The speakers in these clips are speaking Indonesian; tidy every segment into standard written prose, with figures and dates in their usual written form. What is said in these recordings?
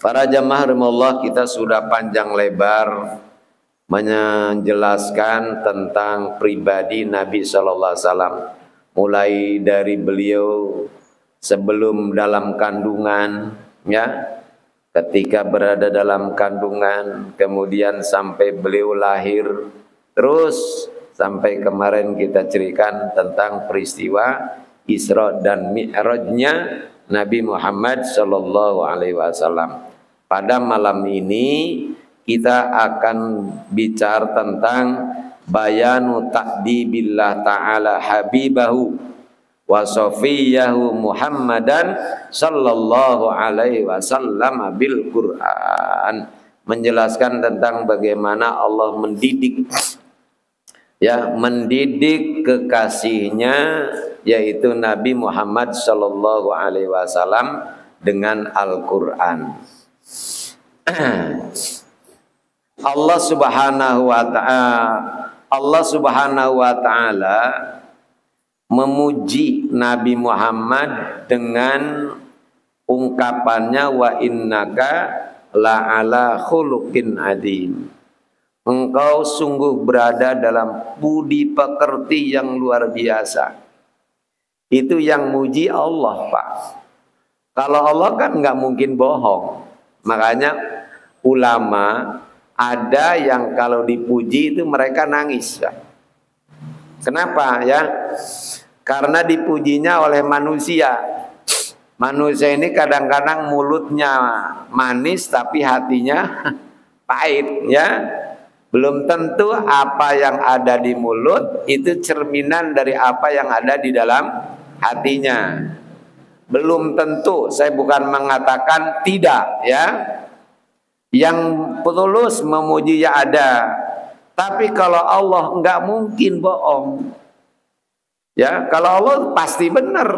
Para jamaah rahimakumullah, kita sudah panjang lebar menjelaskan tentang pribadi Nabi sallallahu alaihi wasallam, mulai dari beliau sebelum dalam kandungan, ya, ketika berada dalam kandungan, kemudian sampai beliau lahir, terus sampai kemarin kita ceritakan tentang peristiwa Isra dan Mi'rajnya Nabi Muhammad sallallahu alaihi wasallam. Pada malam ini kita akan bicara tentang bayanu ta'dibillah ta'ala habibahu wa safiyahu Muhammadan sallallahu alaihi wasallam bil Quran. Menjelaskan tentang bagaimana Allah mendidik, ya, mendidik kekasihnya yaitu Nabi Muhammad sallallahu alaihi wasallam dengan Al-Qur'an. Allah Subhanahu wa ta'ala memuji Nabi Muhammad dengan ungkapannya wa innaka la'ala khuluqin adzim. Engkau sungguh berada dalam budi pekerti yang luar biasa. Itu yang muji Allah, Pak. Kalau Allah kan nggak mungkin bohong. Makanya ulama ada yang kalau dipuji itu mereka nangis, ya. Kenapa, ya? Karena dipujinya oleh manusia. Manusia ini kadang-kadang mulutnya manis tapi hatinya pahit, ya. Belum tentu apa yang ada di mulut itu cerminan dari apa yang ada di dalam hatinya. Belum tentu, saya bukan mengatakan tidak, ya. Yang tulus memuji ya ada, tapi kalau Allah nggak mungkin bohong, ya. Kalau Allah pasti benar.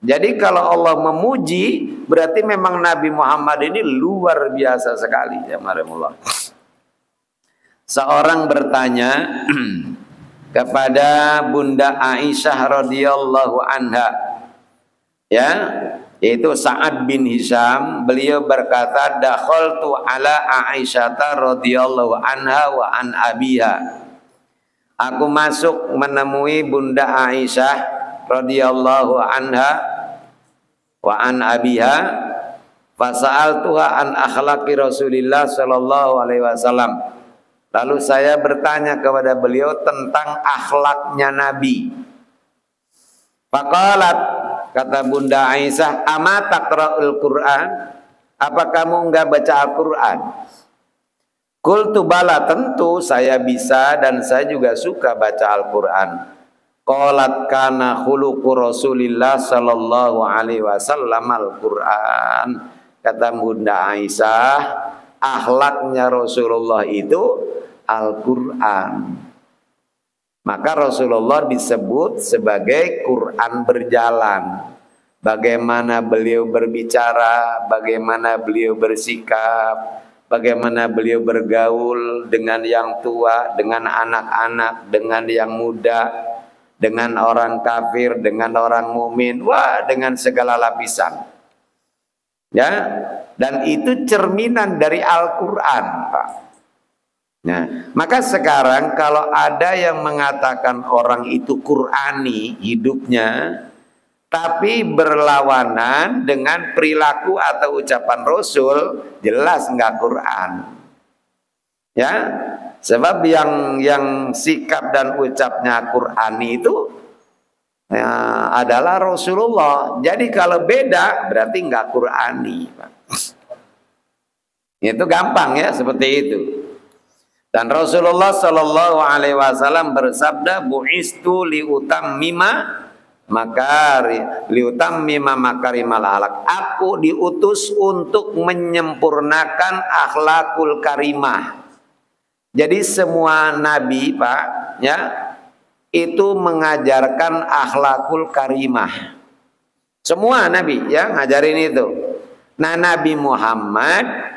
Jadi kalau Allah memuji berarti memang Nabi Muhammad ini luar biasa sekali, ya. Marhamullah. Seorang bertanya kepada Bunda Aisyah radhiyallahu anha, ya, yaitu Sa'ad bin Hisham. Beliau berkata, dakhaltu ala Aisyah radhiyallahu anha wa an abiha. Aku masuk menemui Bunda Aisyah radhiyallahu anha wa an abiha, fasa'altuha an akhlaqi Rasulillah sallallahu alaihi wasallam. Lalu saya bertanya kepada beliau tentang akhlaknya Nabi. Faqalat, kata Bunda Aisyah, ama taqra'ul Qur'an? Apa kamu enggak baca Al-Qur'an? Qultu bala, tentu saya bisa dan saya juga suka baca Al-Qur'an. Qalat kana khuluqu Rasulillah sallallahu alaihi wasallam Al-Qur'an. Kata Bunda Aisyah, akhlaknya Rasulullah itu Al-Qur'an. Maka Rasulullah disebut sebagai Quran berjalan. Bagaimana beliau berbicara, bagaimana beliau bersikap, bagaimana beliau bergaul dengan yang tua, dengan anak-anak, dengan yang muda, dengan orang kafir, dengan orang mukmin, wah, dengan segala lapisan. Ya, dan itu cerminan dari Al-Qur'an, Pak. Nah, maka sekarang kalau ada yang mengatakan orang itu Qur'ani hidupnya, tapi berlawanan dengan perilaku atau ucapan Rasul, jelas enggak Qur'an. Ya, sebab yang sikap dan ucapnya Qur'ani itu ya, adalah Rasulullah. Jadi kalau beda berarti enggak Qur'ani, Pak. Itu gampang, ya, seperti itu. Dan Rasulullah sallallahu alaihi wasallam bersabda, bu'istu liutammima makarimal akhlak. Aku diutus untuk menyempurnakan akhlakul karimah. Jadi semua nabi, Pak, ya, itu mengajarkan akhlakul karimah. Semua nabi, ya, ngajarin itu. Nah, Nabi Muhammad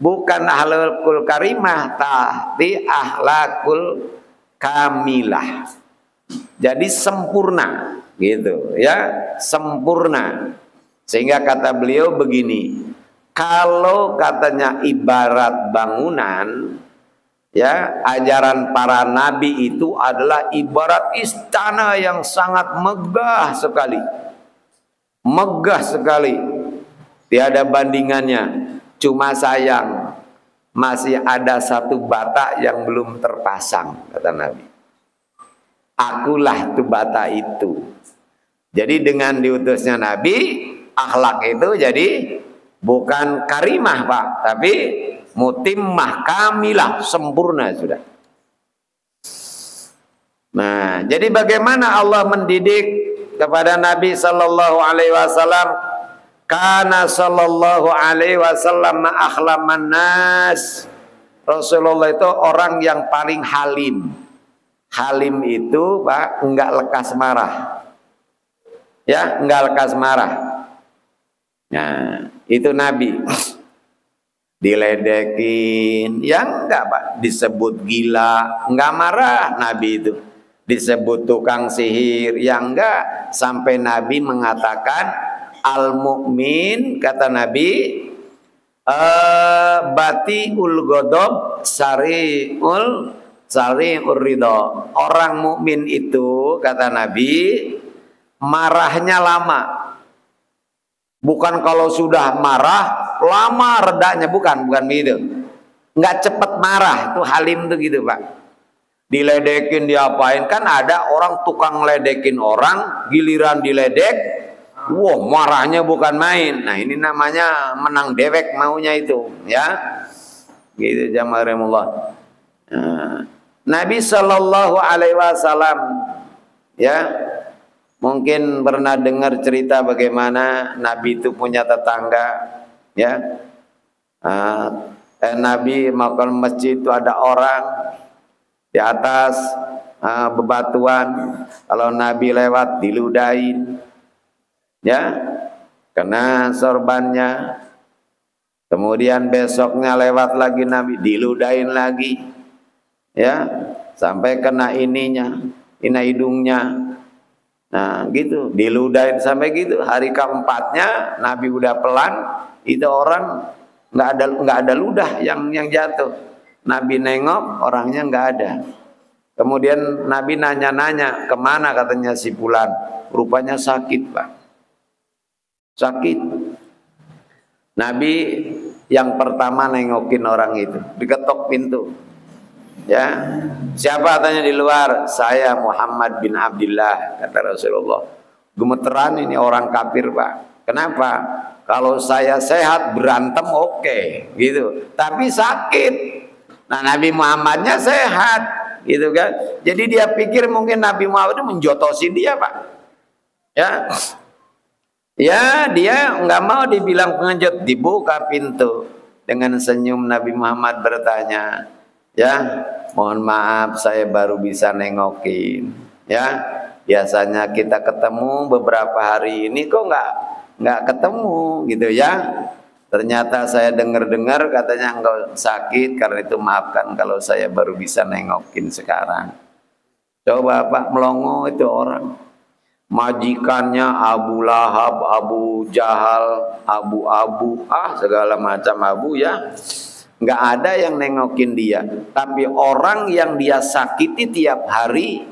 bukan akhlakul karimah, tapi akhlakul kamilah. Jadi sempurna, gitu, ya, sempurna. Sehingga kata beliau begini, Kalau katanya ibarat bangunan, ya, ajaran para nabi itu adalah ibarat istana yang sangat megah sekali. Megah sekali. Tiada bandingannya. Cuma sayang masih ada satu bata yang belum terpasang, kata Nabi. Akulah tuh bata itu. Jadi dengan diutusnya Nabi, akhlak itu jadi bukan karimah, Pak, tapi mutimmah, kamilah, sempurna sudah. Nah, jadi bagaimana Allah mendidik kepada Nabi sallallahu alaihi wasallam? Kana sallallahu alaihi wasallam akhlaman nas. Rasulullah itu orang yang paling halim. Halim itu, Pak, enggak lekas marah. Ya, enggak lekas marah. Nah, itu Nabi. Diledekin, ya enggak, Pak, disebut gila, enggak marah Nabi itu. Disebut tukang sihir, ya enggak, sampai Nabi mengatakan al-mu'min, kata Nabi, batiul ghadab sariul ridha. Orang mukmin itu, kata Nabi, marahnya lama. Bukan kalau sudah marah lama redanya, bukan begitu. Enggak cepat marah, itu halim tuh gitu, Pak. Diledekin, diapain, kan ada orang tukang ledekin orang, giliran diledek, wah, marahnya bukan main. Nah, ini namanya menang dewek maunya itu, ya. Gitu jamaah rahimahullah. Nah, Nabi sallallahu alaihi wasallam, ya, mungkin pernah dengar cerita bagaimana Nabi itu punya tetangga, ya. Nabi mau ke masjid itu ada orang di atas bebatuan. Kalau Nabi lewat diludahin, ya, kena sorbannya. Kemudian besoknya lewat lagi Nabi diludahin lagi, ya, sampai kena ininya, hidungnya. Nah, gitu, diludahin sampai gitu. Hari keempatnya Nabi udah pelan, itu orang nggak ada ludah yang jatuh. Nabi nengok, orangnya nggak ada. Kemudian Nabi nanya-nanya, kemana, katanya si fulan. Rupanya sakit, Pak. Sakit. Nabi yang pertama nengokin orang itu, diketok pintu. Ya, siapa, katanya di luar. Saya Muhammad bin Abdullah, kata Rasulullah. Gemeteran ini orang kafir, Pak. Kenapa? Kalau saya sehat berantem oke, gitu. Tapi sakit. Nah, Nabi Muhammadnya sehat, gitu kan. Jadi dia pikir mungkin Nabi Muhammad itu menjotosin dia, Pak. Ya, ya, dia nggak mau dibilang pengenjot. Dibuka pintu. Dengan senyum Nabi Muhammad bertanya, ya, mohon maaf saya baru bisa nengokin, ya. Biasanya kita ketemu beberapa hari ini kok nggak ketemu, gitu ya. Ternyata saya dengar-dengar katanya engkau sakit, karena itu maafkan kalau saya baru bisa nengokin sekarang. Coba, Pak, melongo itu orang. Majikannya Abu Lahab, Abu Jahal, Abu, segala macam Abu, ya. Nggak ada yang nengokin dia. Tapi orang yang dia sakiti tiap hari,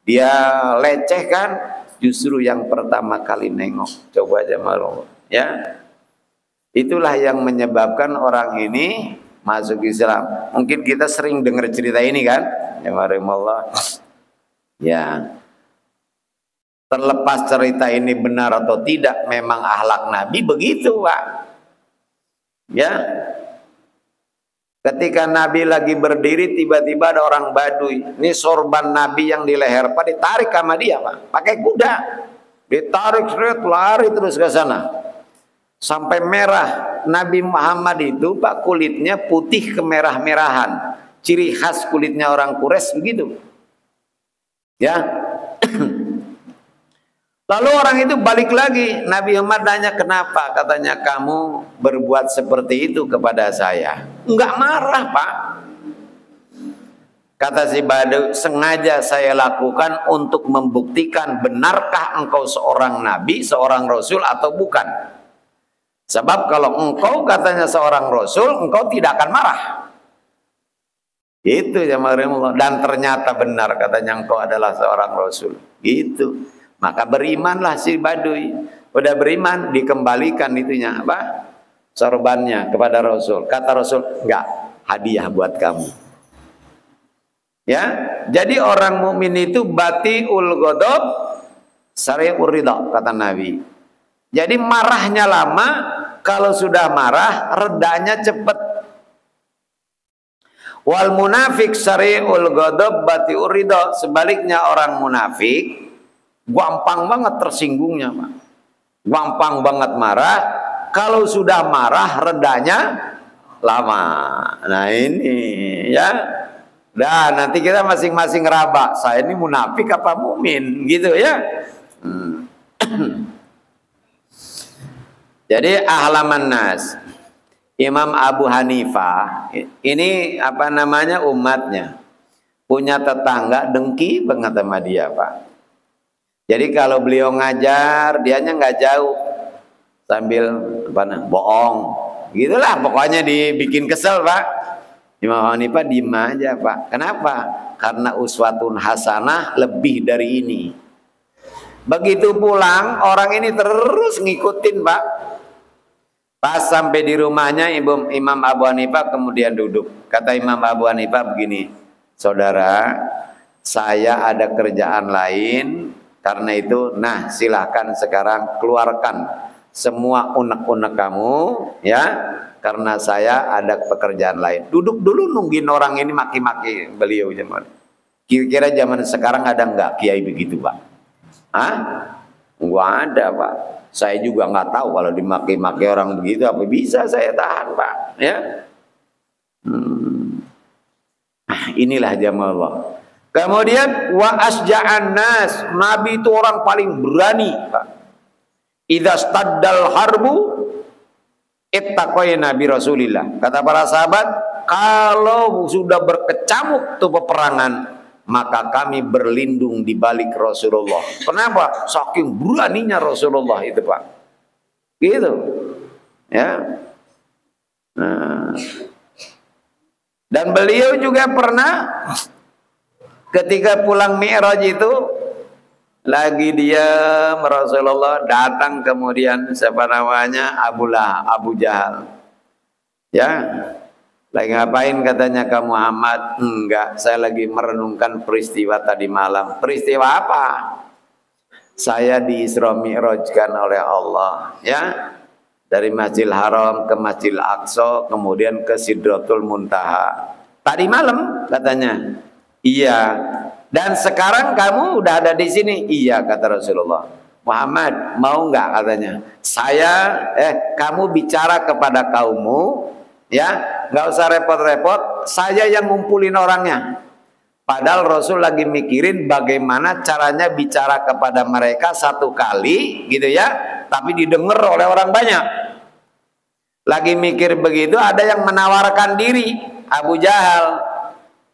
dia lecehkan, justru yang pertama kali nengok. Coba aja malu, ya. Itulah yang menyebabkan orang ini masuk Islam. Mungkin kita sering dengar cerita ini kan, ya, marimallah. Ya, terlepas cerita ini benar atau tidak, memang akhlak Nabi begitu, Pak. Ya, ketika Nabi lagi berdiri, tiba-tiba ada orang Baduy. Ini sorban Nabi yang di leher, Pak, ditarik sama dia, Pak, pakai kuda. Ditarik, lari terus ke sana. Sampai merah. Nabi Muhammad itu, Pak, kulitnya putih kemerah-merahan. Ciri khas kulitnya orang Quraisy begitu. Ya. Lalu orang itu balik lagi. Nabi Muhammad nanya, kenapa? Katanya, kamu berbuat seperti itu kepada saya. Enggak marah, Pak. Kata si Badu, sengaja saya lakukan untuk membuktikan benarkah engkau seorang nabi, seorang rasul atau bukan. Sebab kalau engkau katanya seorang rasul, engkau tidak akan marah. Itu jamaah. Dan ternyata benar katanya engkau adalah seorang rasul. Gitu. Maka berimanlah si Badui. Udah beriman, dikembalikan itunya apa? Sorbannya kepada Rasul. Kata Rasul, enggak, hadiah buat kamu. Ya, jadi orang mukmin itu batiul ghadab sari'ur ridha kata Nabi. Jadi marahnya lama, kalau sudah marah redanya cepat. Wal munafik sari'ul ghadab batiur ridha, sebaliknya orang munafik gampang banget tersinggungnya, Pak. Gampang banget marah, kalau sudah marah redanya lama. Nah ini ya. Nah nanti kita masing-masing raba, saya ini munafik apa mukmin gitu ya. Jadi ahlaman nas, Imam Abu Hanifah ini apa namanya umatnya punya tetangga dengki banget sama dia, Pak. Jadi kalau beliau ngajar, dianya nggak jauh, sambil bohong, gitulah pokoknya dibikin kesel, Pak. Imam Hanifah diem aja, Pak. Kenapa? Karena uswatun hasanah lebih dari ini. Begitu pulang, orang ini terus ngikutin, Pak. Pas sampai di rumahnya, Imam Abu Hanifah kemudian duduk. Kata Imam Abu Hanifah begini, saudara, saya ada kerjaan lain. Karena itu, nah silahkan sekarang keluarkan semua unek-unek kamu, ya. Karena saya ada pekerjaan lain. Duduk dulu nungguin orang ini maki-maki beliau zaman. Kira-kira zaman sekarang ada nggak kiai begitu, Pak? Hah? Nggak ada, Pak. Saya juga nggak tahu kalau dimaki-maki orang begitu apa bisa saya tahan, Pak. Ya. Inilah jamaah Allah. Kemudian wa asja'an nas, Nabi itu orang paling berani, Pak. Idza staddal harbu ittaqayna bi Rasulillah. Kata para sahabat, kalau sudah berkecamuk tuh peperangan, maka kami berlindung di balik Rasulullah. Kenapa? Saking beraninya Rasulullah itu, Pak. Gitu. Ya. Nah. Dan beliau juga pernah ketika pulang Mi'raj itu lagi dia Rasulullah datang, kemudian siapa namanya Abu Jahal, ya lagi ngapain katanya ke Muhammad? Enggak, saya lagi merenungkan peristiwa tadi malam. Peristiwa apa? Saya di Isra Mi'rajkan oleh Allah, ya, dari Masjidil Haram ke Masjidil Aqsa, kemudian ke Sidratul Muntaha tadi malam katanya. Iya. Dan sekarang kamu udah ada di sini. Iya, kata Rasulullah. Muhammad, mau nggak katanya? Kamu bicara kepada kaummu, ya, nggak usah repot-repot. Saya yang ngumpulin orangnya. Padahal Rasul lagi mikirin bagaimana caranya bicara kepada mereka satu kali, gitu ya, tapi didengar oleh orang banyak. Lagi mikir begitu, ada yang menawarkan diri, Abu Jahal.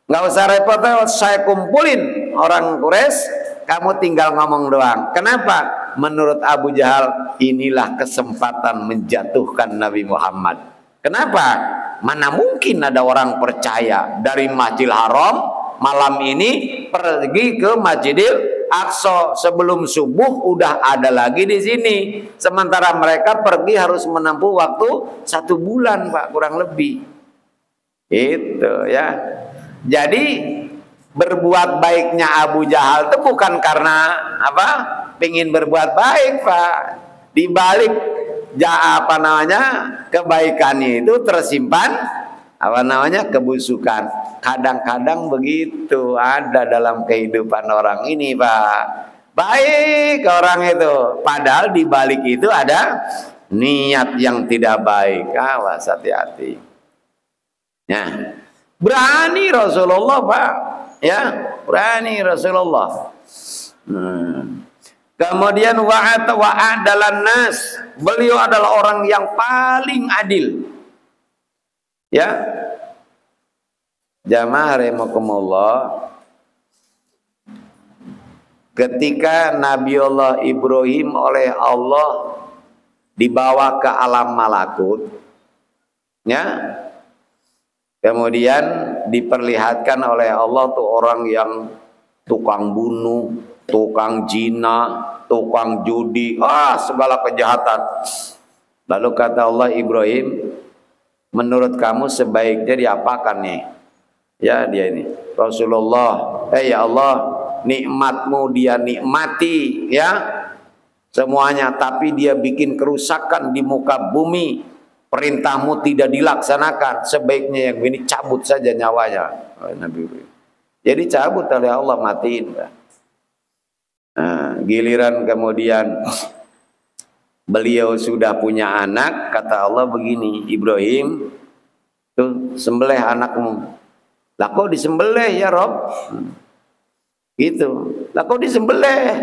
Nggak usah repot-repot, saya kumpulin orang Quraisy, kamu tinggal ngomong doang. Kenapa? Menurut Abu Jahal, inilah kesempatan menjatuhkan Nabi Muhammad. Kenapa? Mana mungkin ada orang percaya dari Masjidil Haram malam ini pergi ke Masjidil Aqsa sebelum subuh udah ada lagi di sini. Sementara mereka pergi harus menempuh waktu 1 bulan, Pak, kurang lebih. Itu ya. Jadi berbuat baiknya Abu Jahal itu bukan karena apa? Pengen berbuat baik, Pak. Di balik kebaikannya itu tersimpan apa namanya? Kebusukan. Kadang-kadang begitu ada dalam kehidupan orang ini, Pak. Baik orang itu, padahal di balik itu ada niat yang tidak baik. Awas, hati-hati. Nah, berani Rasulullah, Pak, ya, berani Rasulullah. Kemudian wa'adalan nas, beliau adalah orang yang paling adil, ya. Jamaah rahimakumullah, ketika Nabiullah Ibrahim oleh Allah dibawa ke alam malakut, ya. Kemudian diperlihatkan oleh Allah tuh orang yang tukang bunuh, tukang zina, tukang judi, segala kejahatan. Lalu kata Allah, Ibrahim, menurut kamu sebaiknya diapakan nih? Ya dia ini, Rasulullah, ya Allah, nikmatmu dia nikmati, ya semuanya, tapi dia bikin kerusakan di muka bumi. Perintahmu tidak dilaksanakan, sebaiknya yang ini cabut saja nyawanya. Nabi Ibrahim. Jadi cabut oleh Allah, matiin. Nah, giliran kemudian beliau sudah punya anak, kata Allah begini, Ibrahim, tuh sembelih anakmu. Lah kok disembelih ya Rob? Gitu. Lah kok disembelih?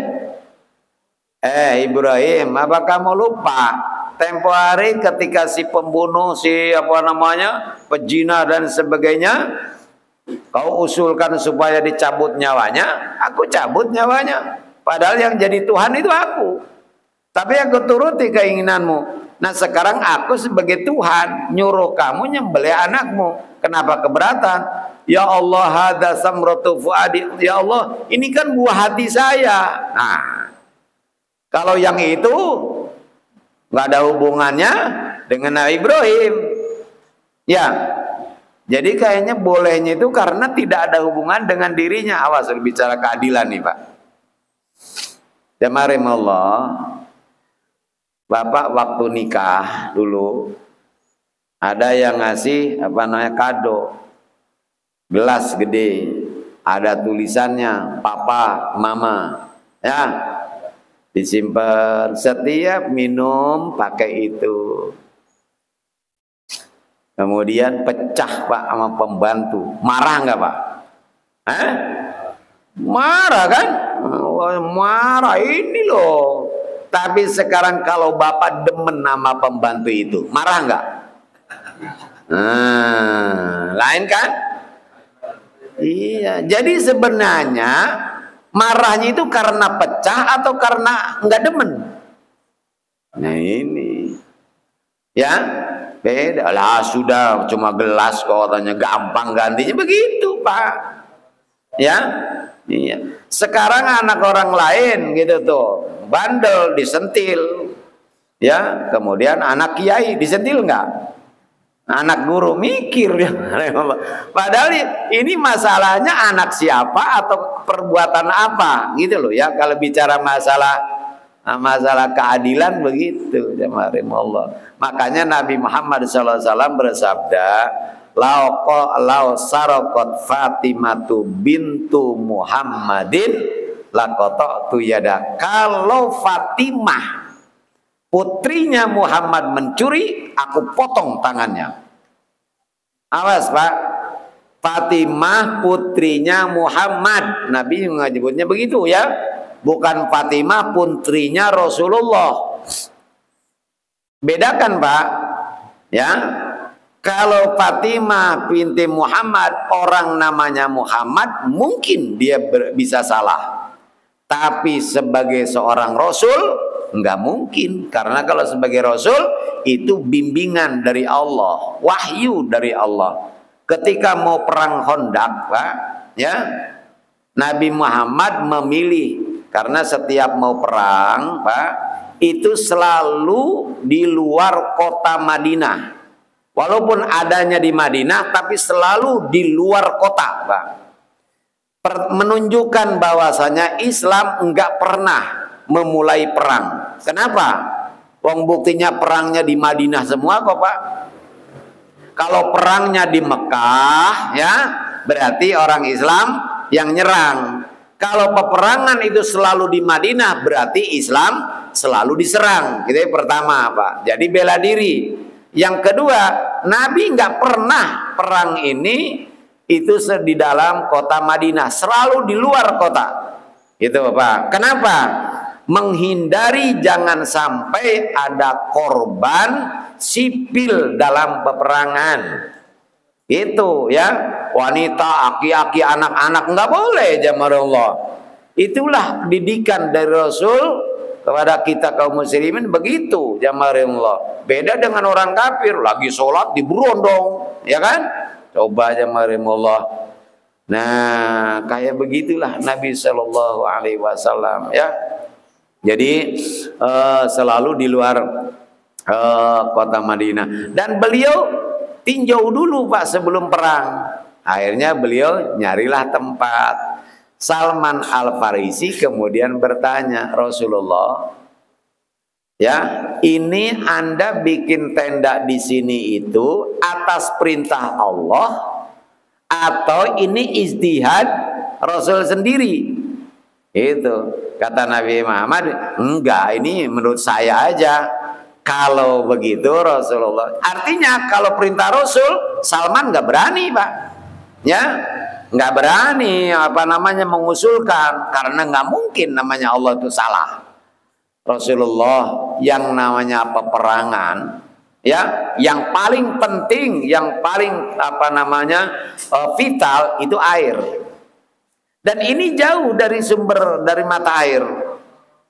Ibrahim, apa kamu lupa? Tempo hari ketika si pembunuh, si pezina dan sebagainya, kau usulkan supaya dicabut nyawanya, aku cabut nyawanya. Padahal yang jadi Tuhan itu aku. Tapi aku turuti keinginanmu. Nah sekarang aku sebagai Tuhan nyuruh kamu nyembelih anakmu. Kenapa keberatan? Ya Allah, hadza samratu fuadi. Ya Allah, ini kan buah hati saya. Nah, kalau yang itu nggak ada hubungannya dengan Nabi Ibrahim, ya. Jadi kayaknya bolehnya itu karena tidak ada hubungan dengan dirinya. Awas berbicara keadilan nih Pak. Jamaah Allah, Bapak waktu nikah dulu ada yang ngasih kado, gelas gede, ada tulisannya papa, mama, ya. Disimpan, setiap minum pakai itu. Kemudian pecah Pak sama pembantu. Marah nggak Pak? Marah kan? Marah ini loh. Tapi sekarang kalau Bapak demen nama pembantu itu, marah nggak? Lain kan? Iya. Jadi sebenarnya marahnya itu karena pecah atau karena nggak demen? Nah ini, ya beda lah. Sudah cuma gelas kok, katanya gampang gantinya, begitu Pak. Ya, iya. Sekarang anak orang lain gitu tuh, bandel disentil, ya. Kemudian anak kiai disentil nggak? Anak guru mikir ya. Padahal ini masalahnya anak siapa atau perbuatan apa gitu loh ya. Kalau bicara masalah keadilan begitu, jemaah Allah. Makanya Nabi Muhammad SAW bersabda, lau saraqat Fatimatu bintu Muhammadin laqata'tu yada. Kalau Fatimah putrinya Muhammad mencuri, aku potong tangannya. Awas Pak, Fatimah putrinya Muhammad, Nabi menyebutnya begitu ya, bukan Fatimah putrinya Rasulullah. Bedakan Pak, ya. Kalau Fatimah binti Muhammad, orang namanya Muhammad, mungkin dia bisa salah. Tapi sebagai seorang Rasul, enggak mungkin. Karena kalau sebagai Rasul, itu bimbingan dari Allah, wahyu dari Allah. Ketika mau perang Khandaq, Pak, ya, Nabi Muhammad memilih, karena setiap mau perang, Pak, itu selalu di luar kota Madinah. Walaupun adanya di Madinah, tapi selalu di luar kota, Pak. Menunjukkan bahwasanya Islam enggak pernah memulai perang. Kenapa? Wong buktinya perangnya di Madinah semua kok Pak. Kalau perangnya di Mekah, ya berarti orang Islam yang nyerang. Kalau peperangan itu selalu di Madinah, berarti Islam selalu diserang. Itu yang pertama Pak. Jadi bela diri. Yang kedua, Nabi nggak pernah perang ini itu di dalam kota Madinah, selalu di luar kota. Itu Pak. Kenapa? Menghindari jangan sampai ada korban sipil dalam peperangan. Itu ya, wanita, aki-aki, anak-anak nggak boleh, jamaah Allah. Itulah didikan dari Rasul kepada kita kaum muslimin begitu jamaah. Beda dengan orang kafir, lagi sholat diberondong, ya kan? Coba jamaah. Nah, kayak begitulah Nabi Shallallahu Alaihi Wasallam, ya. Jadi selalu di luar kota Madinah, dan beliau tinjau dulu Pak sebelum perang. Akhirnya beliau nyarilah tempat. Salman Al-Farisi kemudian bertanya, Rasulullah, ya, ini Anda bikin tenda di sini itu atas perintah Allah atau ini ijtihad Rasul sendiri? Itu kata Nabi Muhammad, enggak, ini menurut saya aja. Kalau begitu Rasulullah, artinya kalau perintah Rasul, Salman nggak berani Pak, ya, nggak berani mengusulkan, karena nggak mungkin namanya Allah itu salah. Rasulullah yang namanya peperangan, ya, yang paling penting, yang paling vital itu air, dan ini jauh dari sumber, dari mata air.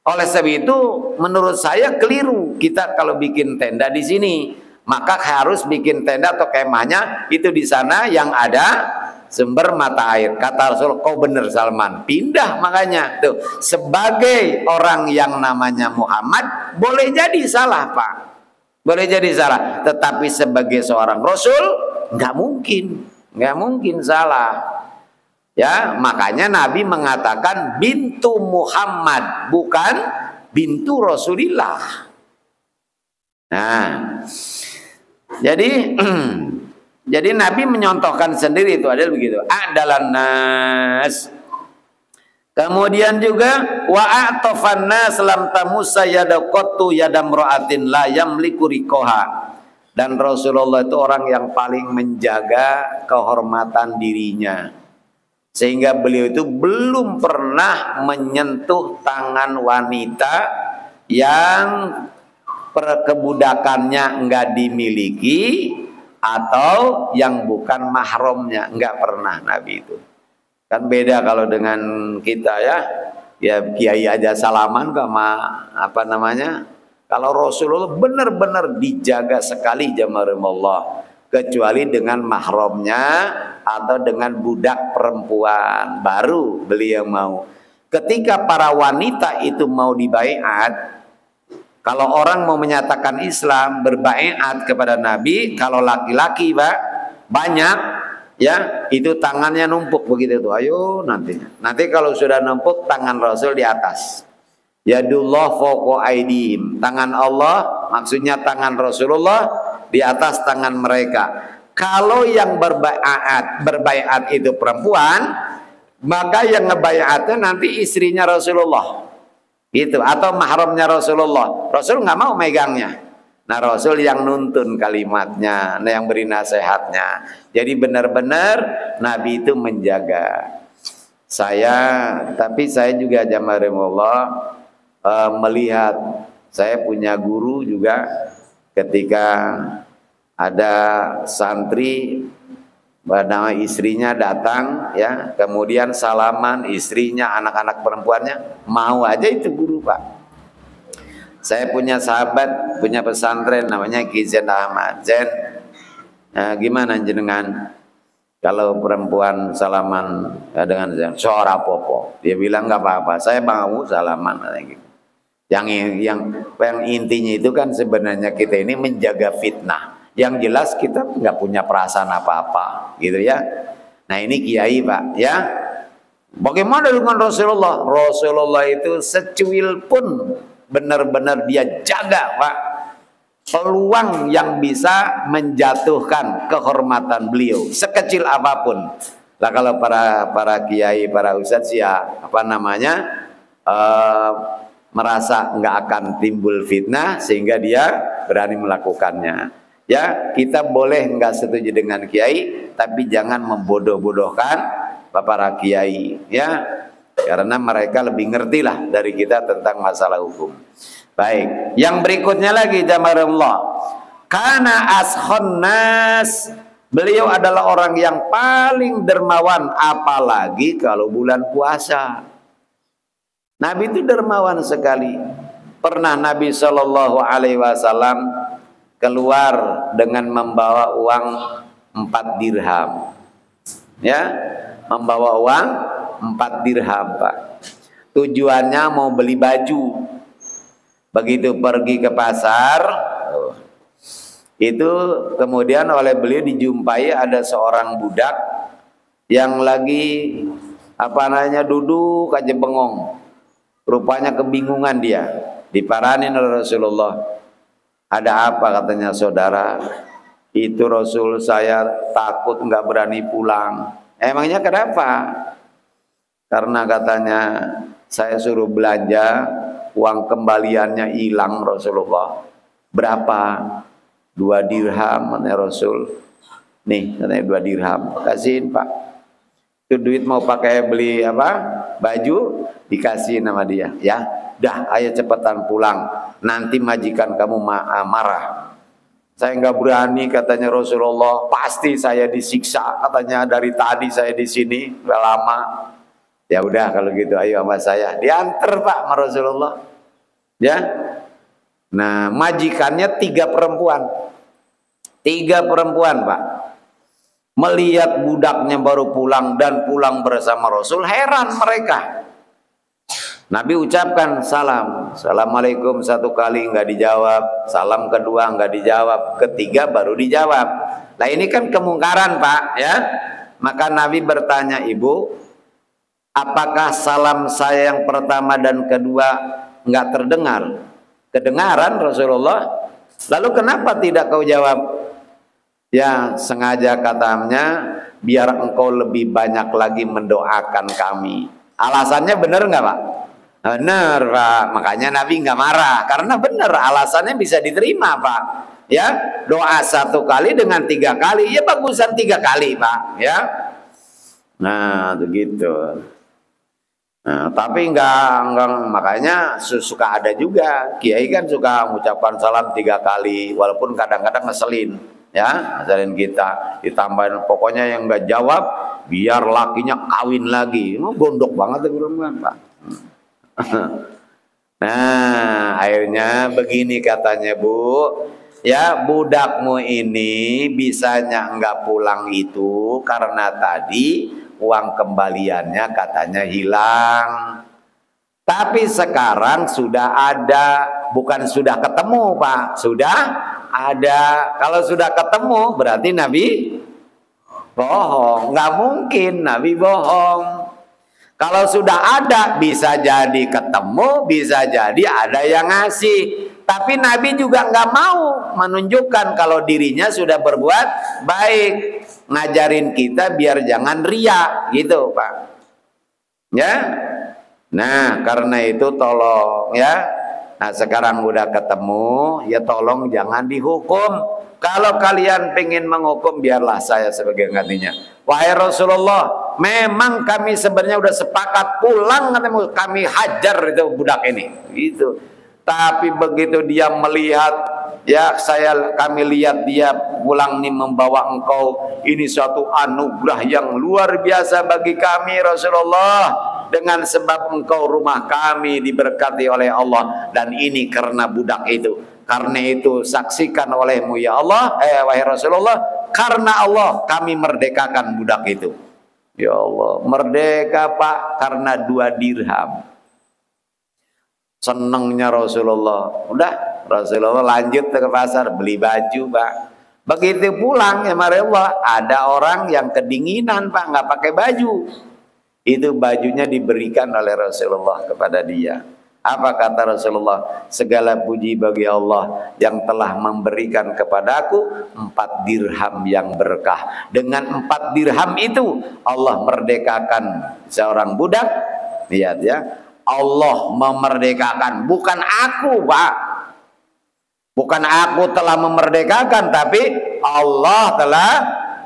Oleh sebab itu menurut saya keliru kita kalau bikin tenda di sini, maka harus bikin tenda atau kemahnya itu di sana yang ada sumber mata air. Kata Rasul, kau benar Salman, pindah. Makanya tuh, sebagai orang yang namanya Muhammad boleh jadi salah Pak, boleh jadi salah, tetapi sebagai seorang Rasul nggak mungkin salah. Ya, makanya Nabi mengatakan bintu Muhammad, bukan bintu Rasulillah. Nah, jadi Nabi menyontohkan sendiri itu adalah begitu. Adalan nas. Kemudian juga wa a'tafan nas lam tamusa yadaqatu yadamra'atin la yamliku riqaha. Dan Rasulullah itu orang yang paling menjaga kehormatan dirinya, sehingga beliau itu belum pernah menyentuh tangan wanita yang perkebudakannya enggak dimiliki atau yang bukan mahramnya, enggak pernah Nabi itu. Kan beda kalau dengan kita, ya. Ya kiai aja salaman sama kalau Rasulullah benar-benar dijaga sekali jamaah Allah, kecuali dengan mahramnya atau dengan budak perempuan baru beliau mau. Ketika para wanita itu mau dibaiat, kalau orang mau menyatakan Islam berbaiat kepada Nabi, kalau laki-laki Pak banyak, ya, itu tangannya numpuk begitu tuh. Ayo nanti kalau sudah numpuk tangan Rasul di atas. Yadullah fawqa aidihim, tangan Allah maksudnya tangan Rasulullah di atas tangan mereka. Kalau yang berbaiat itu perempuan, maka yang ngebaiatnya nanti istrinya Rasulullah itu, atau mahramnya Rasulullah. Rasul nggak mau megangnya. Nah, Rasul yang nuntun kalimatnya, yang beri nasihatnya. Jadi benar-benar Nabi itu menjaga. Tapi saya juga jamaah Allah melihat, saya punya guru juga, ketika ada santri bernama istrinya datang, ya, kemudian salaman istrinya, anak-anak perempuannya, mau aja itu guru Pak. Saya punya sahabat, punya pesantren namanya Ki Zain Ahmad. Zain, gimana jenengan kalau perempuan salaman dengan seorang popo? Dia bilang nggak apa-apa, saya mau salaman gitu. Yang intinya itu kan sebenarnya kita ini menjaga fitnah. Yang jelas kita nggak punya perasaan apa-apa, gitu ya. Nah ini kiai Pak, ya. Bagaimana dengan Rasulullah? Rasulullah itu secuil pun benar-benar dia jaga Pak peluang yang bisa menjatuhkan kehormatan beliau sekecil apapun. Lah kalau para kiai, para ustadz ya merasa nggak akan timbul fitnah sehingga dia berani melakukannya. Ya, kita boleh nggak setuju dengan kiai, tapi jangan membodoh-bodohkan para kiai, ya, karena mereka lebih ngerti lah dari kita tentang masalah hukum. Baik, yang berikutnya lagi jamaah Allah, karena ashon nas, beliau adalah orang yang paling dermawan, apalagi kalau bulan puasa. Nabi itu dermawan sekali. Pernah Nabi Shallallahu Alaihi Wasallam keluar dengan membawa uang 4 dirham, ya, membawa uang 4 dirham, Pak. Tujuannya mau beli baju. Begitu pergi ke pasar, itu kemudian oleh beliau dijumpai ada seorang budak yang lagi duduk aja bengong. Rupanya kebingungan dia. Diparanin oleh Rasulullah. Ada apa katanya saudara? Itu Rasul, saya takut nggak berani pulang. Emangnya kenapa? Karena katanya saya suruh belanja, uang kembaliannya hilang Rasulullah. Berapa? 2 dirham ya Rasul. Nih katanya 2 dirham. Kasihin Pak. Itu duit mau pakai beli baju, dikasih nama dia. Ya, dah ayo cepetan pulang. Nanti majikan kamu marah. Saya nggak berani katanya Rasulullah. Pasti saya disiksa katanya, dari tadi saya di sini udah lama. Ya udah kalau gitu ayo sama saya. Diantar Pak sama Rasulullah. Ya. Nah, majikannya 3 perempuan. 3 perempuan, Pak. Melihat budaknya baru pulang dan pulang bersama Rasul, heran mereka. Nabi ucapkan salam. Assalamualaikum 1 kali nggak dijawab. Salam kedua nggak dijawab. Ketiga baru dijawab. Nah ini kan kemungkaran Pak, ya. Maka Nabi bertanya, Ibu, apakah salam saya yang pertama dan kedua nggak terdengar? Kedengaran Rasulullah. Lalu kenapa tidak kau jawab? Ya sengaja katanya biar engkau lebih banyak lagi mendoakan kami. Alasannya benar nggak Pak? Benar Pak. Makanya Nabi nggak marah karena benar alasannya bisa diterima Pak. Ya doa 1 kali dengan 3 kali ya bagusan 3 kali Pak. Ya. Nah begitu. Nah, tapi enggak makanya suka ada juga kiai kan suka mengucapkan salam 3 kali walaupun kadang-kadang ngeselin. Ya, ajarin kita ditambahin pokoknya yang nggak jawab biar lakinya kawin lagi. Gondok banget tuh perempuan Pak. Nah akhirnya begini katanya Bu, ya budakmu ini bisanya nggak pulang itu karena tadi uang kembaliannya katanya hilang. Tapi sekarang sudah ada, bukan sudah ketemu Pak, sudah ada. Kalau sudah ketemu berarti Nabi bohong. Nggak mungkin Nabi bohong. Kalau sudah ada bisa jadi ketemu, bisa jadi ada yang ngasih. Tapi Nabi juga nggak mau menunjukkan kalau dirinya sudah berbuat baik. Ngajarin kita biar jangan riya gitu Pak. Ya. Nah karena itu tolong ya. Nah sekarang udah ketemu ya tolong jangan dihukum. Kalau kalian pengen menghukum biarlah saya sebagai gantinya. Wahai Rasulullah, memang kami sebenarnya udah sepakat pulang kami hajar itu budak ini. Gitu. Tapi begitu dia melihat ya kami lihat dia pulang nih membawa engkau, ini suatu anugerah yang luar biasa bagi kami Rasulullah. Dengan sebab engkau rumah kami diberkati oleh Allah dan ini karena budak itu. Karena itu saksikan olehmu ya Allah, wahai Rasulullah, karena Allah kami merdekakan budak itu. Ya Allah, merdeka Pak karena 2 dirham. Senengnya Rasulullah. Udah, Rasulullah lanjut ke pasar beli baju Pak. Begitu pulang ya Allah, ada orang yang kedinginan Pak, nggak pakai baju. Itu bajunya diberikan oleh Rasulullah kepada dia. Apa kata Rasulullah? Segala puji bagi Allah yang telah memberikan kepadaku 4 dirham yang berkah. Dengan 4 dirham itu Allah merdekakan seorang budak. Lihat ya, Allah memerdekakan, bukan aku Pak. Bukan aku telah memerdekakan, tapi Allah telah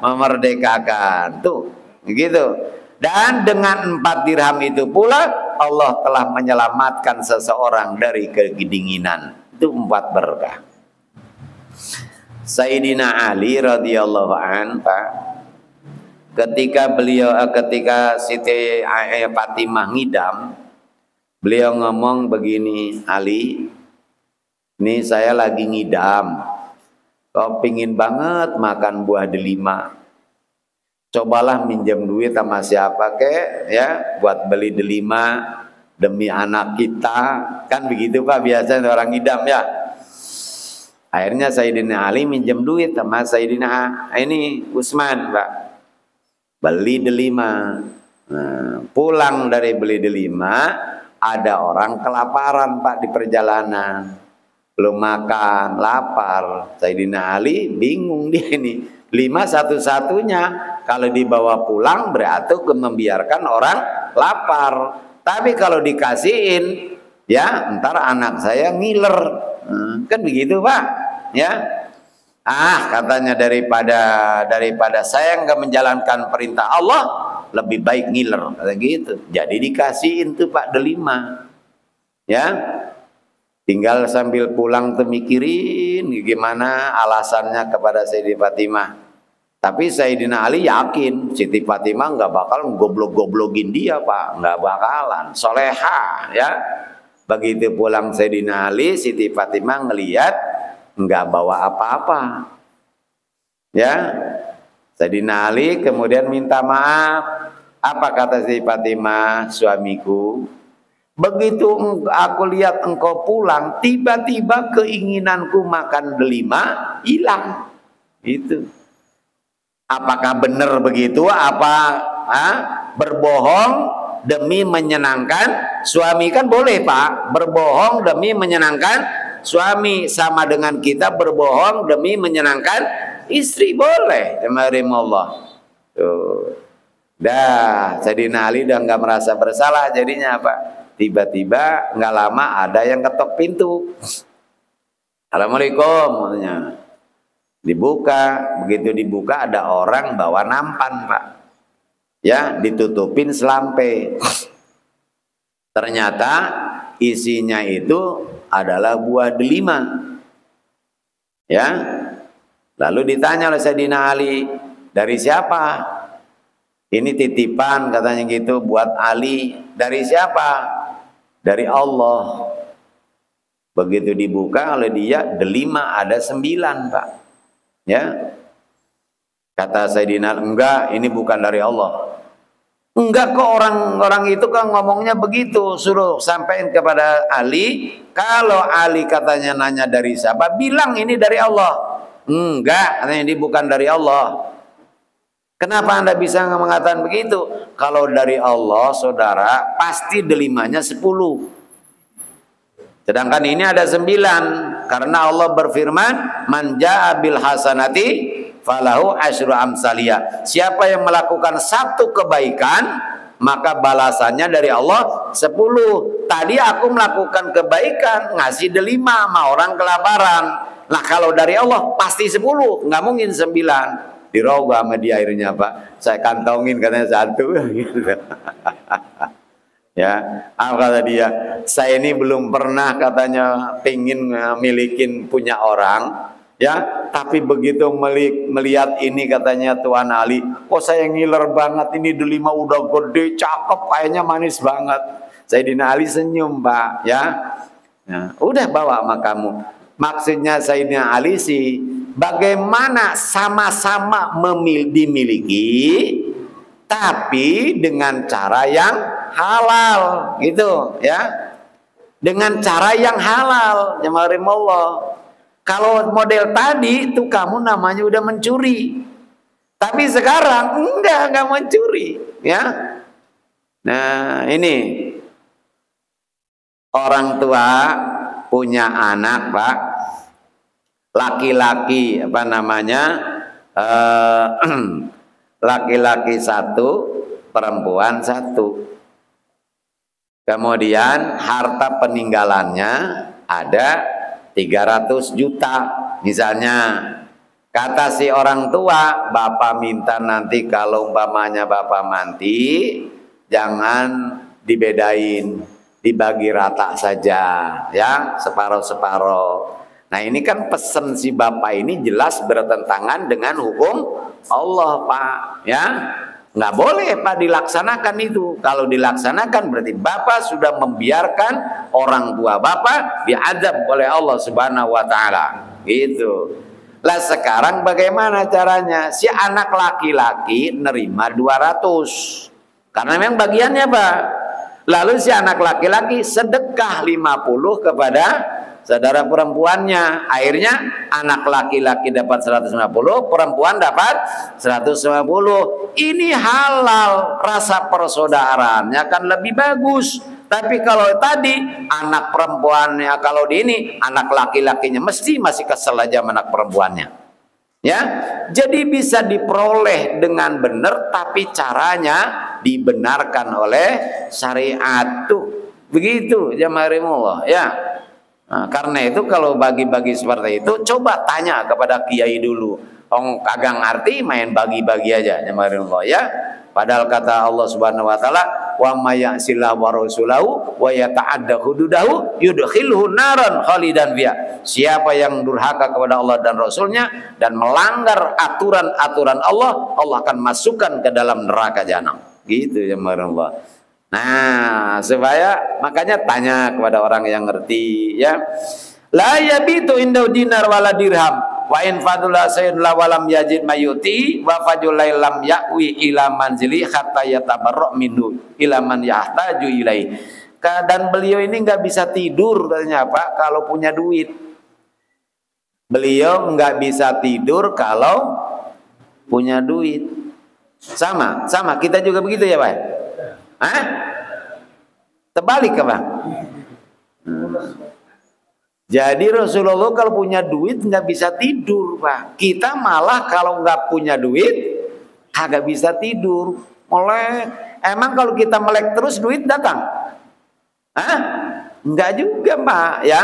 memerdekakan. Tuh, begitu. Dan dengan 4 dirham itu pula Allah telah menyelamatkan seseorang dari kedinginan. Itu 4 berkah. Sayyidina Ali radhiyallahu an, Pak, ketika Siti Fatimah ngidam, beliau ngomong begini, Ali, Nih saya lagi ngidam, kau pingin banget makan buah delima. Cobalah minjem duit sama siapa kek ya buat beli delima demi anak kita. Kan begitu Pak biasanya orang ngidam ya. Akhirnya Sayyidina Ali minjem duit sama Sayyidina ini Utsman Pak. Beli delima. Nah, pulang dari beli delima, ada orang kelaparan Pak di perjalanan. Belum makan, lapar. Sayyidina Ali bingung dia ini. 5 satu-satunya. Kalau dibawa pulang berarti membiarkan orang lapar. Tapi kalau dikasihin, ya ntar anak saya ngiler. Kan begitu Pak. Ya. Katanya daripada saya nggak menjalankan perintah Allah, lebih baik ngiler. Kata gitu. Jadi dikasihin tuh Pak delima. Ya. Tinggal sambil pulang tuh mikirin gimana alasannya kepada Siti Fatimah. Tapi Sayyidina Ali yakin Siti Fatimah nggak bakal goblok-goblokin dia Pak, nggak bakalan. Soleha ya. Begitu pulang Sayyidina Ali, Siti Fatimah ngelihat nggak bawa apa-apa. Ya. Sayyidina Ali kemudian minta maaf. Apa kata Siti Fatimah? Suamiku, begitu aku lihat engkau pulang, tiba-tiba keinginanku makan delima hilang. Itu. Apakah benar begitu? Apa berbohong demi menyenangkan suami? Kan boleh Pak, berbohong demi menyenangkan suami, sama dengan kita berbohong demi menyenangkan istri, boleh. Allah. Tuh. Dah, Sayyidina Ali udah nggak merasa bersalah, jadinya apa? Tiba-tiba nggak lama ada yang ketok pintu. Assalamualaikum, katanya. Dibuka, begitu dibuka ada orang bawa nampan Pak. Ya, ditutupin selampe. Ternyata isinya itu adalah buah delima. Ya, lalu ditanya oleh Sayyidina Ali, dari siapa? Ini titipan katanya gitu buat Ali. Dari siapa? Dari Allah. Begitu dibuka oleh dia, delima ada 9 Pak. Ya. Kata Sayyidina, enggak, ini bukan dari Allah. Enggak kok, orang itu kan ngomongnya begitu. Suruh sampaikan kepada Ali. Kalau Ali katanya nanya dari siapa, bilang ini dari Allah. Enggak, katanya ini bukan dari Allah. Kenapa Anda bisa mengatakan begitu? Kalau dari Allah, saudara, pasti delimanya 10. Sedangkan ini ada 9. Karena Allah berfirman, man ja'a bil hasanati falahu asyru amsaliyah. Siapa yang melakukan 1 kebaikan, maka balasannya dari Allah 10. Tadi aku melakukan kebaikan, ngasih delima sama orang kelaparan. Nah kalau dari Allah pasti 10, nggak mungkin 9. Dirubah sama dia akhirnya Pak, saya kantongin katanya 1 gitu. Ya, kata dia, saya ini belum pernah katanya pingin milikin punya orang, ya, tapi begitu melihat ini katanya Tuan Ali, kok saya ngiler banget, ini delima udah gede, cakep, kayaknya manis banget. Sayyidina Ali senyum Pak, ya. Nah, udah bawa sama kamu. Maksudnya Sayyidina Ali sih, bagaimana sama-sama dimiliki, tapi dengan cara yang halal, gitu ya. Dengan cara yang halal, jemaah Allah. Kalau model tadi itu kamu namanya udah mencuri. Tapi sekarang enggak mencuri, ya. Nah, ini orang tua punya anak, Pak. Laki-laki apa namanya? Laki-laki 1, perempuan 1. Kemudian harta peninggalannya ada 300 juta. Misalnya kata si orang tua, bapak minta nanti kalau umpamanya bapak mati, jangan dibedain, dibagi rata saja, ya, separuh-separuh. Nah ini kan pesan si bapak ini jelas bertentangan dengan hukum Allah Pak, ya. Nggak boleh Pak dilaksanakan itu. Kalau dilaksanakan berarti Bapak sudah membiarkan orang tua Bapak diazab oleh Allah Subhanahu wa taala. Gitu. Lah sekarang bagaimana caranya? Si anak laki-laki nerima 200. Karena memang bagiannya Pak. Lalu si anak laki-laki sedekah 50 kepada saudara perempuannya. Akhirnya anak laki-laki dapat 150, perempuan dapat 150. Ini halal, rasa persaudaraannya kan lebih bagus. Tapi kalau tadi anak perempuannya, kalau di ini anak laki-lakinya mesti masih kesel aja sama anak perempuannya. Ya, jadi bisa diperoleh dengan benar, tapi caranya dibenarkan oleh syariat tuh. Begitu jamaahimullah ya. Nah, karena itu kalau bagi-bagi seperti itu coba tanya kepada kiai dulu. Ong kagak ngerti main bagi-bagi aja jamaahullah ya. Padahal kata Allah Subhanahu wa taala, "Wa may ya'sillahu wa rasulahu wa yata'adda hududahu yudkhilhu naran khalidan fiha." Siapa yang durhaka kepada Allah dan Rasulnya dan melanggar aturan-aturan Allah, Allah akan masukkan ke dalam neraka jahanam. Gitu jamaahullah. Nah, supaya makanya tanya kepada orang yang ngerti ya. La yabitu inda dinar wala dirham. Wa in fadula sayyid la walam yajid mayuti wa fajulai lam yakwi ila manzili hatta yatabarra minhu ila man yahtaju ilai. Dan beliau ini nggak bisa tidur katanya Pak kalau punya duit. Beliau nggak bisa tidur kalau punya duit. Sama kita juga begitu ya Pak. Hah? Terbalik ke Pak? Jadi Rasulullah kalau punya duit nggak bisa tidur Pak. Kita malah kalau nggak punya duit kagak bisa tidur. Melek. Emang kalau kita melek terus duit datang? Hah? Enggak juga Pak ya.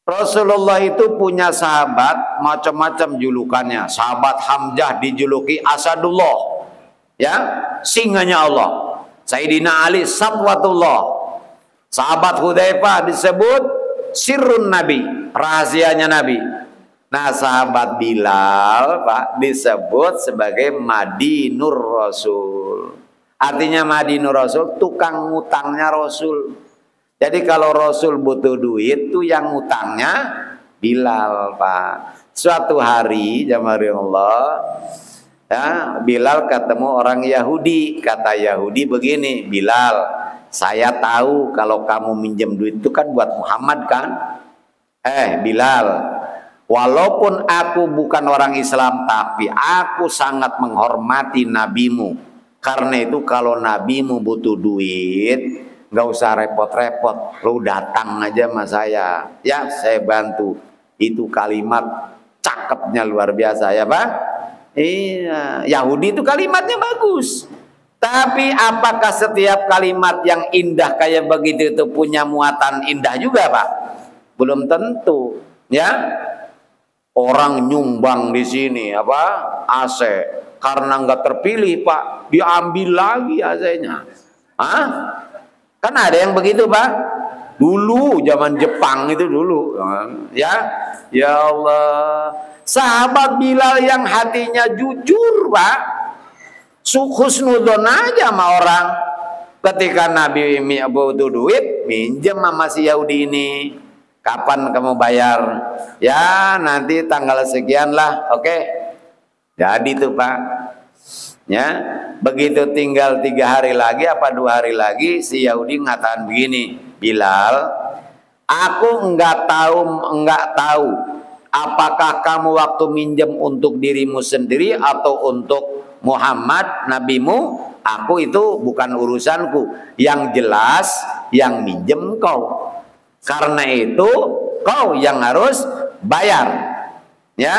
Rasulullah itu punya sahabat macam-macam julukannya. Sahabat Hamzah dijuluki Asadullah. Ya, singanya Allah. Sayyidina Ali Satwatullah. Sahabat Hudzaifah disebut Sirrun Nabi, rahasianya Nabi. Nah, sahabat Bilal Pak disebut sebagai Madinur Rasul. Artinya Madinur Rasul, tukang ngutangnya Rasul. Jadi kalau Rasul butuh duit tuh yang ngutangnya Bilal Pak. Suatu hari jamaah Allah ya, Bilal ketemu orang Yahudi. Kata Yahudi begini, Bilal, saya tahu kalau kamu minjem duit itu kan buat Muhammad kan? Bilal, walaupun aku bukan orang Islam, tapi aku sangat menghormati nabimu. Karena itu kalau nabimu butuh duit, nggak usah repot-repot, lu datang aja sama saya. Ya, saya bantu. Itu kalimat cakepnya luar biasa ya Pak. Iya, Yahudi itu kalimatnya bagus. Tapi apakah setiap kalimat yang indah kayak begitu itu punya muatan indah juga Pak? Belum tentu, ya. Orang nyumbang di sini apa AC karena nggak terpilih Pak, diambil lagi AC-nya. Hah? Kan ada yang begitu Pak. Dulu zaman Jepang itu dulu, ya. Ya Allah, sahabat Bilal yang hatinya jujur Pak. Husnudon aja sama orang. Ketika Nabi butuh duit, minjem sama si Yahudi ini. Kapan kamu bayar? Ya nanti tanggal sekian lah. Oke. Jadi tuh Pak. Ya, begitu tinggal 3 hari lagi apa 2 hari lagi si Yahudi ngatakan begini, Bilal, aku enggak tahu apakah kamu waktu minjem untuk dirimu sendiri atau untuk Muhammad nabimu, aku itu bukan urusanku. Yang jelas yang minjem kau. Karena itu kau yang harus bayar. Ya.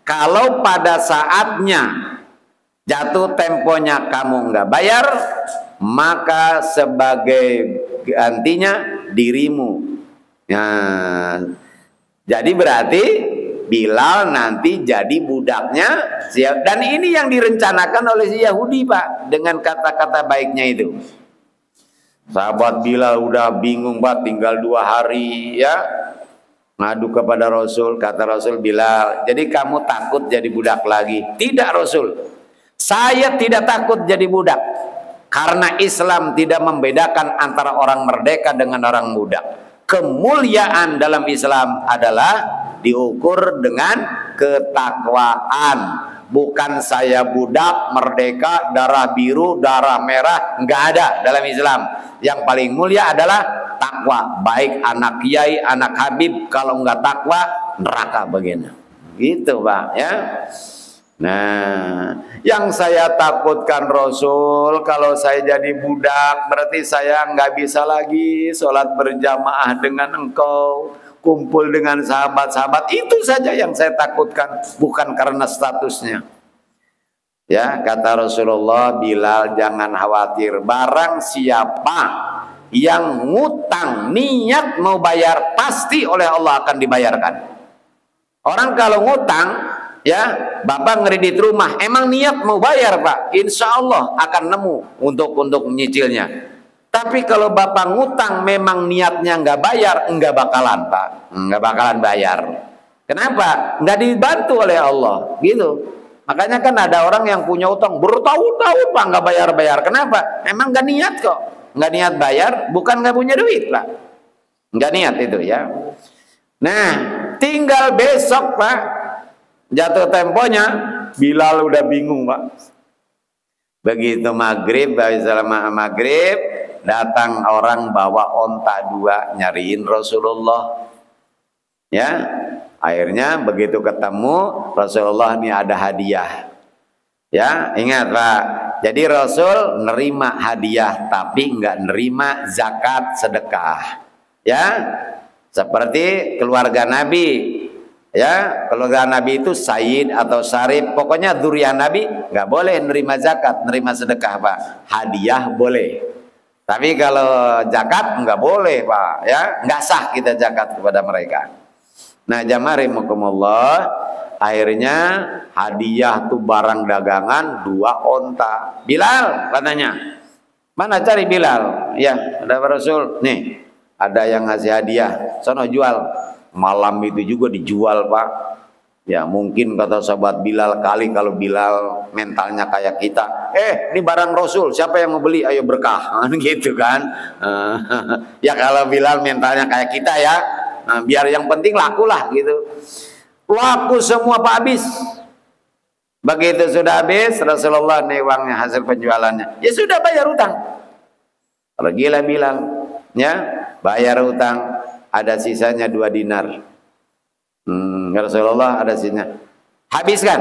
Kalau pada saatnya jatuh temponya kamu enggak bayar, maka sebagai gantinya dirimu. Ya. Jadi berarti Bilal nanti jadi budaknya. Dan ini yang direncanakan oleh si Yahudi Pak, dengan kata-kata baiknya itu. Sahabat Bilal udah bingung Pak, tinggal 2 hari ya, ngadu kepada Rasul. Kata Rasul, Bilal, jadi kamu takut jadi budak lagi? Tidak Rasul, Saya tidak takut jadi budak, karena Islam tidak membedakan antara orang merdeka dengan orang budak. Kemuliaan dalam Islam adalah diukur dengan ketakwaan. Bukan saya budak, merdeka, darah biru, darah merah, nggak ada dalam Islam. Yang paling mulia adalah takwa. Baik anak kiai, anak habib, kalau nggak takwa neraka begini. Gitu Pak ya. Nah, yang saya takutkan Rasul, kalau saya jadi budak berarti saya nggak bisa lagi sholat berjamaah dengan engkau, kumpul dengan sahabat-sahabat. Itu saja yang saya takutkan, bukan karena statusnya. Ya, kata Rasulullah, Bilal jangan khawatir, barang siapa yang ngutang niat mau bayar, pasti oleh Allah akan dibayarkan. Orang kalau ngutang, ya, bapak ngeredit rumah, emang niat mau bayar Pak, insya Allah akan nemu untuk menyicilnya. Tapi kalau bapak ngutang memang niatnya nggak bayar, nggak bakalan Pak, nggak bakalan bayar. Kenapa? Nggak dibantu oleh Allah, gitu. Makanya kan ada orang yang punya utang bertahun-tahun Pak nggak bayar-bayar. Kenapa? Emang nggak niat kok, nggak niat bayar, bukan nggak punya duit Pak, nggak niat itu ya. Nah, tinggal besok Pak, jatuh temponya, Bilal udah bingung Pak. Begitu maghrib, maghrib, datang orang bawa onta 2 nyariin Rasulullah. Ya, akhirnya begitu ketemu Rasulullah, ini ada hadiah. Ya, ingat Pak. Jadi Rasul nerima hadiah tapi nggak nerima zakat sedekah. Ya, seperti keluarga Nabi. Ya, keluarga Nabi itu Sayyid atau Syarif, pokoknya dzurriyyah Nabi nggak boleh nerima zakat, nerima sedekah Pak. Hadiah boleh, tapi kalau zakat nggak boleh Pak. Ya, nggak sah kita zakat kepada mereka. Nah, jamaah rahimakumullah, akhirnya hadiah tuh barang dagangan 2 onta. Bilal katanya, mana cari Bilal? Ya, ada Rasul, nih ada yang ngasih hadiah, sono jual. Malam itu juga dijual Pak. Ya mungkin kata sahabat Bilal, kali kalau Bilal mentalnya kayak kita, ini barang Rasul, siapa yang mau beli, ayo berkah, gitu kan. Ya kalau Bilal mentalnya kayak kita ya, biar yang penting laku lah gitu. Laku semua Pak, habis. Begitu sudah habis, Rasulullah nih uangnya, hasil penjualannya, ya sudah bayar utang. Pergilah Bilal, ya bayar utang. Ada sisanya 2 dinar. Rasulullah ada sisanya. Habiskan.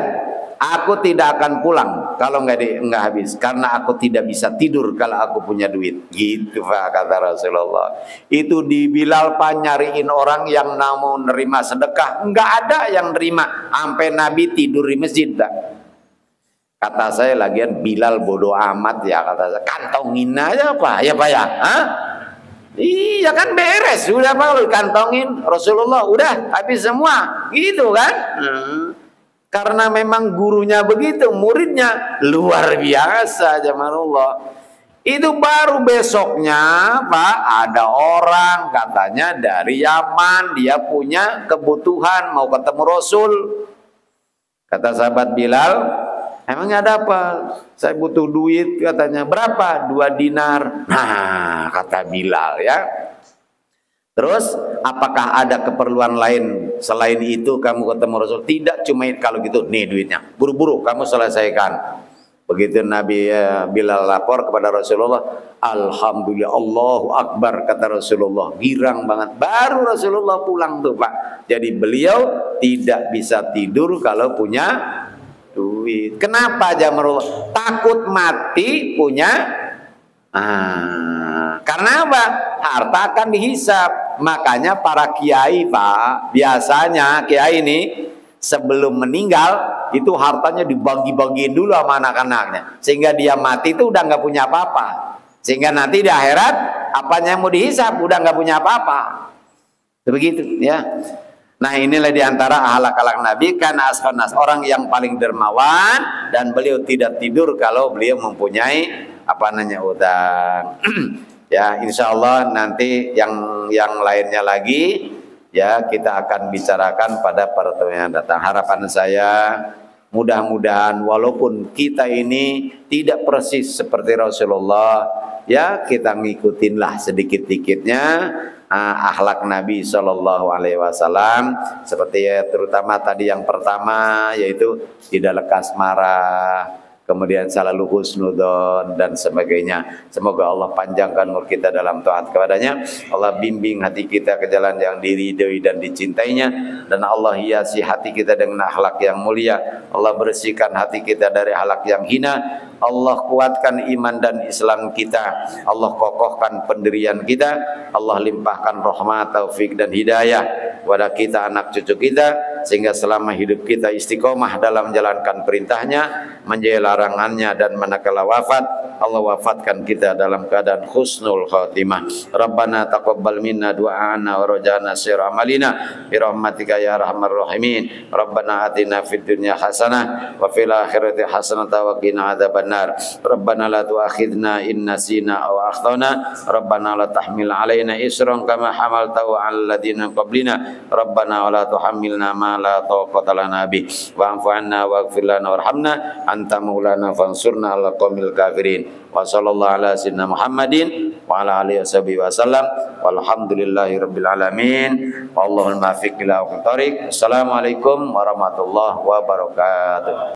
Aku tidak akan pulang kalau nggak habis, karena aku tidak bisa tidur kalau aku punya duit. Gitu Pak kata Rasulullah. Itu di Bilal Pak nyariin orang yang mau nerima sedekah, nggak ada yang nerima. Sampai Nabi tidur di masjid Pak. Kata saya lagian Bilal bodoh amat ya, kata saya. Kantongin aja Pak, ya Pak ya. Hah? Iya kan beres, sudah Pak kantongin Rasulullah, udah habis semua, gitu kan? Karena memang gurunya begitu, muridnya luar biasa, jamaah. Itu baru besoknya Pak ada orang katanya dari Yaman, dia punya kebutuhan mau ketemu Rasul. Kata sahabat Bilal, emangnya ada apa? Saya butuh duit katanya. Berapa? 2 dinar. Nah, kata Bilal ya. Terus, apakah ada keperluan lain selain itu kamu ketemu Rasul? Tidak, cuma kalau gitu, nih duitnya. Buru-buru kamu selesaikan. Begitu Nabi Bilal lapor kepada Rasulullah, Alhamdulillah, Allahu Akbar, kata Rasulullah. Girang banget. Baru Rasulullah pulang tuh Pak. Jadi beliau tidak bisa tidur kalau punya duit. Kenapa jamaah? Takut mati punya. Karena apa? Harta akan dihisap. Makanya para kiai Pak, biasanya kiai ini sebelum meninggal itu hartanya dibagi-bagiin dulu sama anak-anaknya, sehingga dia mati itu udah nggak punya apa-apa, sehingga nanti di akhirat apanya yang mau dihisap udah nggak punya apa-apa. Begitu ya. Nah, inilah diantara akhlak Nabi, karena asfanas, orang yang paling dermawan, dan beliau tidak tidur kalau beliau mempunyai utang. Ya, insya Allah nanti yang lainnya lagi ya kita akan bicarakan pada pertemuan yang datang. Harapan saya Mudah-mudahan walaupun kita ini tidak persis seperti Rasulullah, ya kita ngikutinlah sedikit-dikitnya akhlak Nabi Shallallahu Alaihi Wasallam, seperti ya, terutama tadi yang pertama yaitu tidak lekas marah, kemudian selalu husnudon dan sebagainya. Semoga Allah panjangkan umur kita dalam taat kepadanya. Allah bimbing hati kita ke jalan yang diridhoi dan dicintainya, dan Allah hiasi hati kita dengan akhlak yang mulia. Allah bersihkan hati kita dari akhlak yang hina. Allah kuatkan iman dan Islam kita. Allah kokohkan pendirian kita. Allah limpahkan rahmat, taufik dan hidayah kepada kita, anak cucu kita, sehingga selama hidup kita istiqomah dalam menjalankan perintahnya, menjauhi larangannya, dan manakala wafat Allah wafatkan kita dalam keadaan husnul khatimah. Rabbana taqabbal minna du'ana wa rajana sir amalina bi rahmatika ya arhamar rahimin. Rabbana atina fid dunya hasanah wa fil akhirati hasanah wa qina adzabannar. Rabbana la tu'akhidna in nasina aw akhtana. Rabbana la tahmil alaina isran kama hamaltahu 'alal ladzina qablina. Rabbana wa la tuhammilna ma la taqata lana bih. Wa'fu 'anna waghfir lana warhamna anta maulana fansurna 'alal qaumil kafirin. Wa sallallahu ala sayyidina Muhammadin wa ala alihi wasallam walhamdulillahi rabbil alamin. Wallahul muwaffiq ila aqwamit thoriq. Assalamualaikum warahmatullahi wabarakatuh.